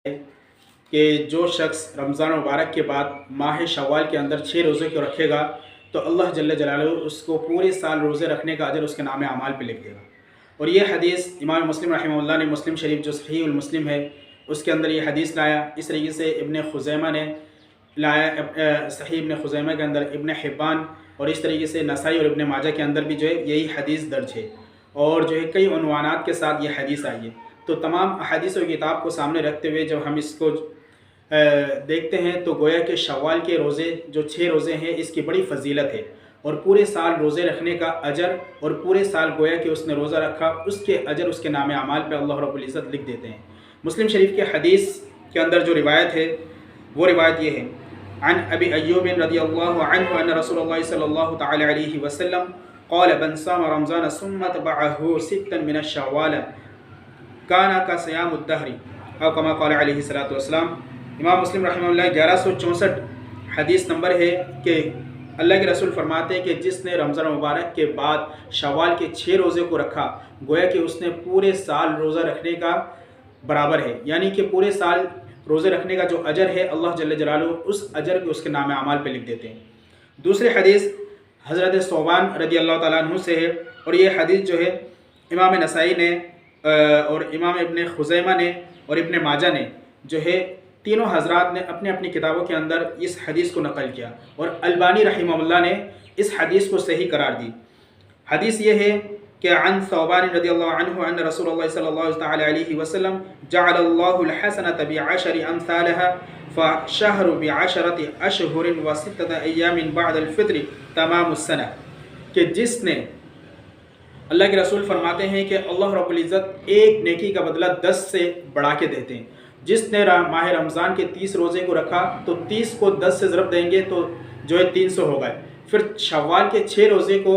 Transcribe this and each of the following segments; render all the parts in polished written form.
کہ جو شخص رمضان مبارک کے بعد ماہ شوال کے اندر 6 روزے کو رکھے گا تو اللہ جل جلالہ اس کو پورے سال روزے رکھنے کا اجر اس کے نام اعمال پہ لکھ دے گا۔ اور یہ حدیث امام مسلم رحمہ اللہ نے مسلم شریف جو صحیح المسلم ہے اس کے اندر یہ حدیث لایا۔ اس طریقے سے ابن خزیمہ نے لایا صحیح ابن خزیمہ کے اندر، ابن حبان اور اس طریقے سے نسائی اور ابن ماجہ کے اندر بھی جو ہے یہی حدیث درج ہے، اور جو ہے کئی عنوانات کے ساتھ یہ حدیث آئی ہے۔ تو تمام احادیث و کتاب کو سامنے رکھتے ہوئے جب ہم اس کو دیکھتے ہیں تو گویا کہ شوال کے روزے جو 6 روزے ہیں اس کی بڑی فضیلت ہے، اور پورے سال روزے رکھنے کا اجر، اور پورے سال گویا کہ اس نے روزہ رکھا اس کے اجر اس کے نام اعمال پہ اللہ رب العزت لکھ دیتے ہیں۔ مسلم شریف کے حدیث کے اندر جو روایت ہے وہ روایت یہ ہے، عن ابی ایوب رضی اللہ عنہ ان رسول اللہ صلی اللہ تعالی علیہ وسلم قال من صام رمضان ثم تبعه ستا من الشوال کانا کا صیام الدہر او کما قال علیہ الصلوۃ والسلام۔ امام مسلم رحمہ اللہ 1164 حدیث نمبر ہے کہ اللہ کے رسول فرماتے ہیں کہ جس نے رمضان مبارک کے بعد شوال کے 6 روزے کو رکھا گویا کہ اس نے پورے سال روزہ رکھنے کا برابر ہے، یعنی کہ پورے سال روزے رکھنے کا جو اجر ہے اللہ جل جلالہ اس اجر کو اس کے نام اعمال پہ لکھ دیتے ہیں۔ دوسری حدیث حضرت ثوبان رضی اللہ تعالیٰ عنہ سے ہے، اور یہ حدیث جو ہے امام نسائی نے اور امام ابن خزیمہ نے اور ابن ماجہ نے جو ہے تینوں حضرات نے اپنی اپنی کتابوں کے اندر اس حدیث کو نقل کیا، اور البانی رحمہ اللہ نے اس حدیث کو صحیح قرار دی۔ حدیث یہ ہے کہ عن ثوبان رضی اللہ عنہ ان رسول اللہ صلی اللہ تعالی علیہ وسلم جعل اللہ الحسنة بعشر امثالها فشهر بعشرة اشہر وستة ایام بعد الفطر تمام السنہ، کہ جس نے اللہ کے رسول فرماتے ہیں کہ اللہ رب العزت ایک نیکی کا بدلہ 10 سے بڑھا کے دیتے ہیں۔ جس نے ماہ رمضان کے 30 روزے کو رکھا تو 30 کو 10 سے ضرب دیں گے تو جو ہے 300 ہو گئے، پھر شوال کے 6 روزے کو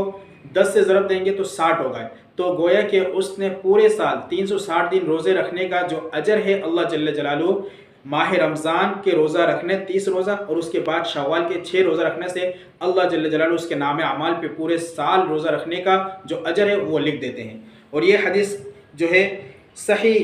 10 سے ضرب دیں گے تو 60 ہو گئے، تو گویا کہ اس نے پورے سال 360 دن روزے رکھنے کا جو اجر ہے اللہ جل جلالہ ماہ رمضان کے روزہ رکھنے 30 روزہ اور اس کے بعد شوال کے 6 روزہ رکھنے سے اللہ جل جلالہ اس کے نام اعمال پہ پورے سال روزہ رکھنے کا جو اجر ہے وہ لکھ دیتے ہیں۔ اور یہ حدیث جو ہے صحیح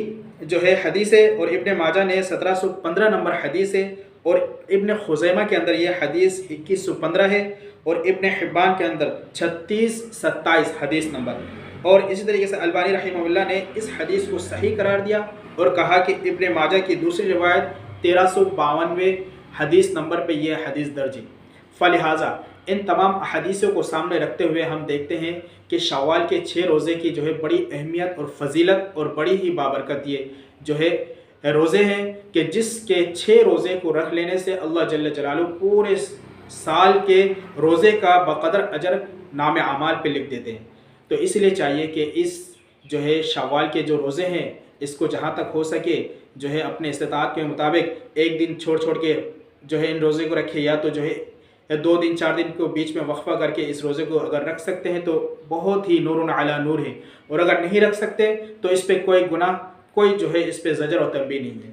جو ہے حدیث ہے، اور ابن ماجہ نے 1715 نمبر حدیث ہے، اور ابن خزیمہ کے اندر یہ حدیث 2115 ہے، اور ابن حبان کے اندر 3627 حدیث نمبر، اور اسی طریقے سے البانی رحمہ اللہ نے اس حدیث کو صحیح قرار دیا اور کہا کہ ابن ماجہ کی دوسری روایت 1352 حدیث نمبر پہ یہ حدیث درج ہے۔ فلہٰذا ان تمام احادیثوں کو سامنے رکھتے ہوئے ہم دیکھتے ہیں کہ شوال کے 6 روزے کی جو ہے بڑی اہمیت اور فضیلت اور بڑی ہی بابرکت یہ جو ہے روزے ہیں کہ جس کے 6 روزے کو رکھ لینے سے اللہ جل جلالہ پورے سال کے روزے کا بقدر اجر نام اعمال پہ لکھ دیتے ہیں۔ تو اس لیے چاہیے کہ اس جو ہے شوال کے جو روزے ہیں اس کو جہاں تک ہو سکے جو ہے اپنے استطاعت کے مطابق ایک دن چھوڑ کے جو ہے ان روزے کو رکھے، یا تو جو ہے 2 دن 4 دن کو بیچ میں وقفہ کر کے اس روزے کو اگر رکھ سکتے ہیں تو بہت ہی نور علی نور ہے، اور اگر نہیں رکھ سکتے تو اس پہ کوئی گناہ، کوئی جو ہے اس پہ زجر و تنبیہ نہیں ہے۔